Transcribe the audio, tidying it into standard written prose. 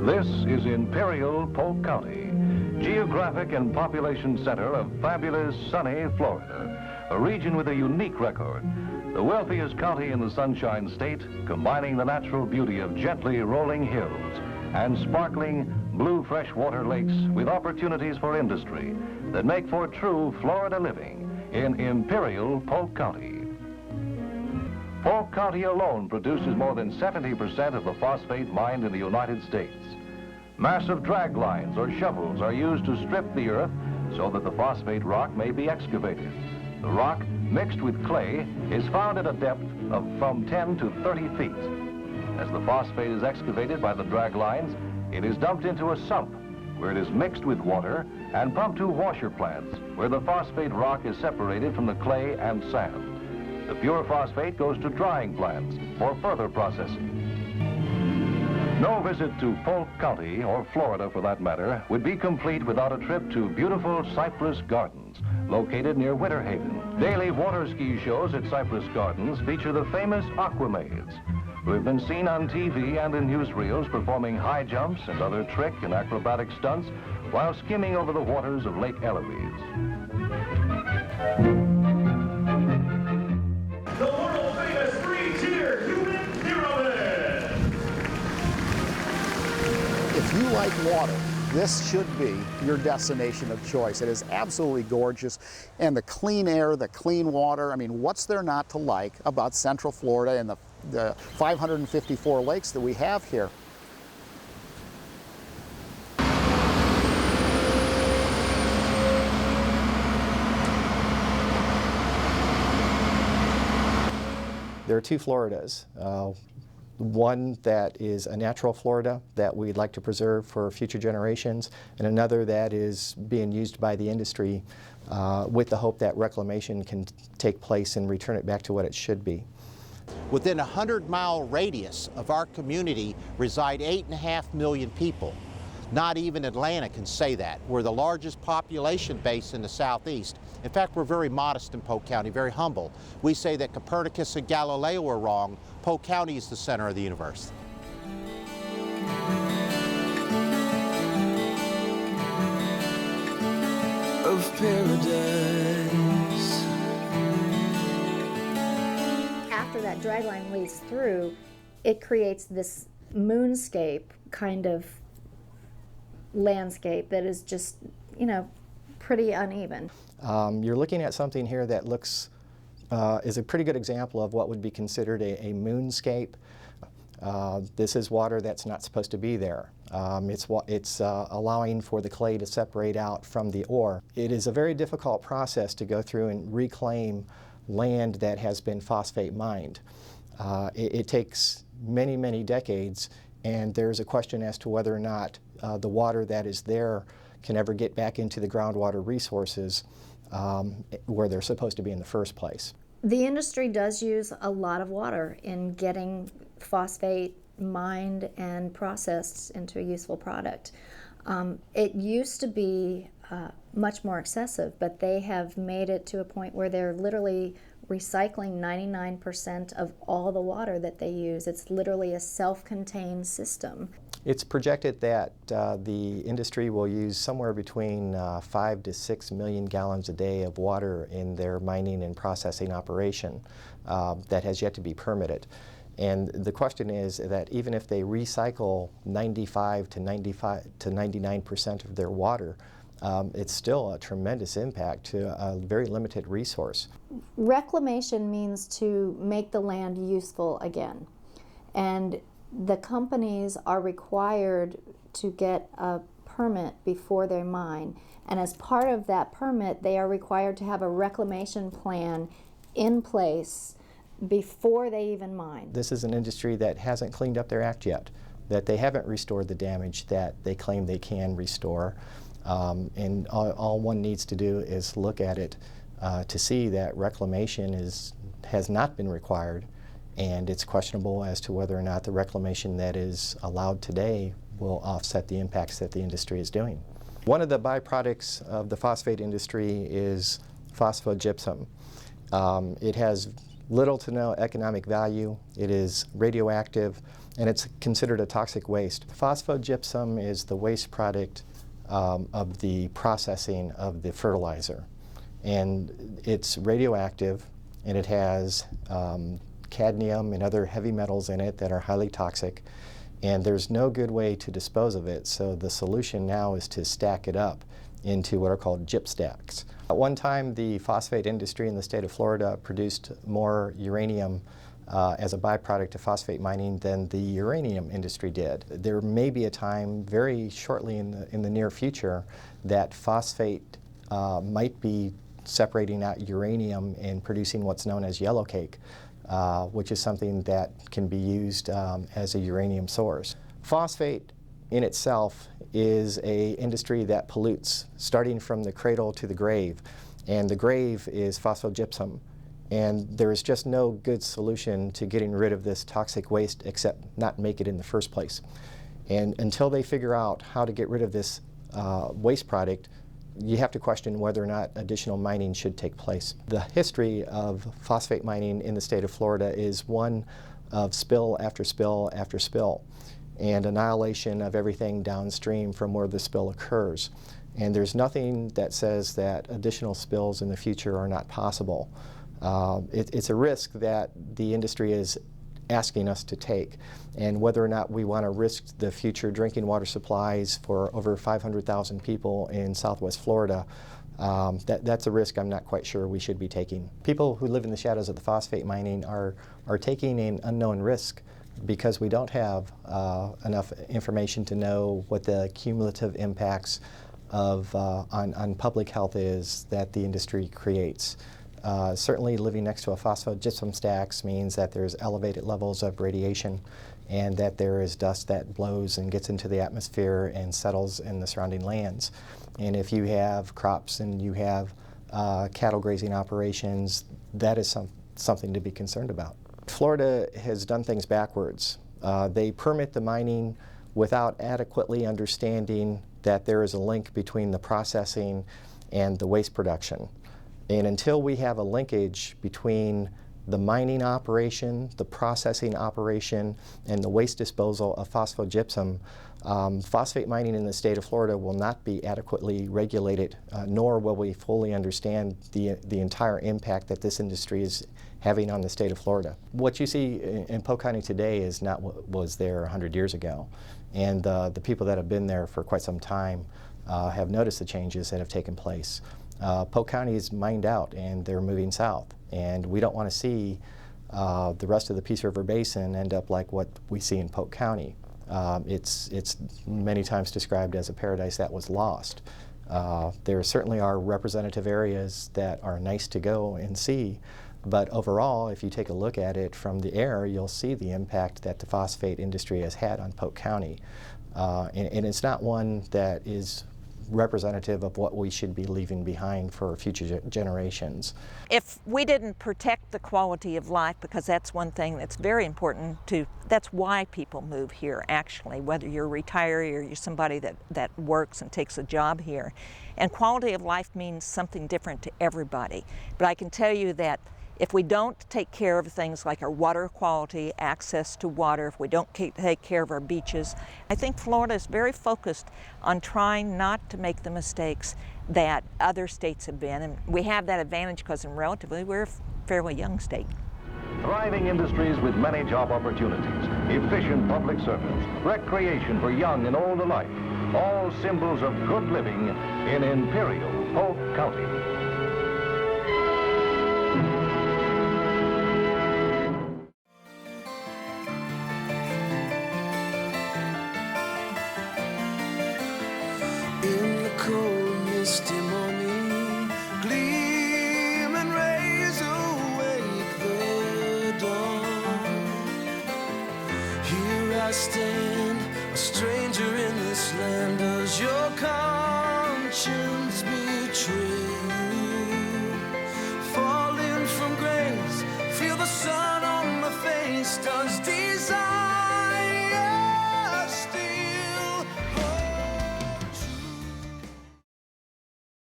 This is Imperial, Polk County, geographic and population center of fabulous sunny Florida, a region with a unique record. The wealthiest county in the Sunshine State, combining the natural beauty of gently rolling hills and sparkling blue freshwater lakes with opportunities for industry that make for true Florida living in Imperial, Polk County. Polk County alone produces more than 70% of the phosphate mined in the United States. Massive drag lines or shovels are used to strip the earth so that the phosphate rock may be excavated. The rock, mixed with clay, is found at a depth of from 10 to 30 feet. As the phosphate is excavated by the drag lines, it is dumped into a sump where it is mixed with water and pumped to washer plants where the phosphate rock is separated from the clay and sand. The pure phosphate goes to drying plants for further processing. No visit to Polk County, or Florida for that matter, would be complete without a trip to beautiful Cypress Gardens, located near Winter Haven. Daily water ski shows at Cypress Gardens feature the famous aquamaids, who have been seen on TV and in newsreels performing high jumps and other trick and acrobatic stunts while skimming over the waters of Lake Eloise. The world-famous three-tier human pyramid! If you like water, this should be your destination of choice. It is absolutely gorgeous, and the clean air, the clean water, I mean, what's there not to like about Central Florida and the 554 lakes that we have here? There are two Floridas. One that is a natural Florida that we'd like to preserve for future generations, and another that is being used by the industry with the hope that reclamation can take place and return it back to what it should be. Within a 100-mile radius of our community reside 8.5 million people. Not even Atlanta can say that. We're the largest population base in the southeast. In fact, we're very modest in Polk County, very humble. We say that Copernicus and Galileo were wrong. Polk County is the center of the universe. Of paradise. After that dragline leads through, it creates this moonscape kind of landscape that is just, you know, pretty uneven. You're looking at something here that looks, is a pretty good example of what would be considered a moonscape. This is water that's not supposed to be there. It's allowing for the clay to separate out from the ore. It is a very difficult process to go through and reclaim land that has been phosphate mined. It takes many, many decades, and there's a question as to whether or not the water that is there can ever get back into the groundwater resources where they're supposed to be in the first place. The industry does use a lot of water in getting phosphate mined and processed into a useful product. It used to be much more excessive, but they have made it to a point where they're literally recycling 99% of all the water that they use. It's literally a self-contained system. It's projected that the industry will use somewhere between 5 to 6 million gallons a day of water in their mining and processing operation that has yet to be permitted. And the question is that even if they recycle 95 to 99% of their water, it's still a tremendous impact to a very limited resource. Reclamation means to make the land useful again. And the companies are required to get a permit before they mine. And as part of that permit, they are required to have a reclamation plan in place before they even mine. This is an industry that hasn't cleaned up their act yet, that they haven't restored the damage that they claim they can restore. And all one needs to do is look at it to see that reclamation has not been required, and it's questionable as to whether or not the reclamation that is allowed today will offset the impacts that the industry is doing. One of the byproducts of the phosphate industry is phosphogypsum. It has little to no economic value. It is radioactive. and it's considered a toxic waste. Phosphogypsum is the waste product of the processing of the fertilizer. And it's radioactive, and it has cadmium and other heavy metals in it that are highly toxic, and there's no good way to dispose of it, so the solution now is to stack it up into what are called gyp stacks. At one time, the phosphate industry in the state of Florida produced more uranium as a byproduct of phosphate mining than the uranium industry did. There may be a time very shortly in the near future that phosphate might be separating out uranium and producing what's known as yellow cake, which is something that can be used as a uranium source. Phosphate in itself is an industry that pollutes, starting from the cradle to the grave, and the grave is phosphogypsum. And there is just no good solution to getting rid of this toxic waste except not make it in the first place. And until they figure out how to get rid of this waste product, you have to question whether or not additional mining should take place. The history of phosphate mining in the state of Florida is one of spill after spill after spill, and annihilation of everything downstream from where the spill occurs. And there's nothing that says that additional spills in the future are not possible. It's a risk that the industry is asking us to take, and whether or not we want to risk the future drinking water supplies for over 500,000 people in Southwest Florida, that's a risk I'm not quite sure we should be taking. People who live in the shadows of the phosphate mining are taking an unknown risk because we don't have enough information to know what the cumulative impacts of on public health is that the industry creates. Certainly living next to a phosphogypsum stacks means that there's elevated levels of radiation and that there is dust that blows and gets into the atmosphere and settles in the surrounding lands. And if you have crops and you have cattle grazing operations, that is something to be concerned about. Florida has done things backwards. They permit the mining without adequately understanding that there is a link between the processing and the waste production. And until we have a linkage between the mining operation, the processing operation, and the waste disposal of phosphogypsum, phosphate mining in the state of Florida will not be adequately regulated, nor will we fully understand the entire impact that this industry is having on the state of Florida. What you see in Polk County today is not what was there 100 years ago. And the people that have been there for quite some time have noticed the changes that have taken place. Polk County is mined out and they're moving south, and we don't want to see the rest of the Peace River Basin end up like what we see in Polk County. It's many times described as a paradise that was lost. There certainly are representative areas that are nice to go and see, but overall, if you take a look at it from the air, you'll see the impact that the phosphate industry has had on Polk County. And it's not one that is representative of what we should be leaving behind for future generations. If we didn't protect the quality of life, because that's one thing that's very important that's why people move here actually, whether you're a retiree or you're somebody that works and takes a job here. And quality of life means something different to everybody. But I can tell you that if we don't take care of things like our water quality, access to water, if we don't take care of our beaches, I think Florida is very focused on trying not to make the mistakes that other states have been. And we have that advantage because we're a fairly young state. Thriving industries with many job opportunities, efficient public service, recreation for young and old alike, all symbols of good living in Imperial Polk County. In the cold, misty morning, gleaming rays awake the dawn. Here I stand, a stranger.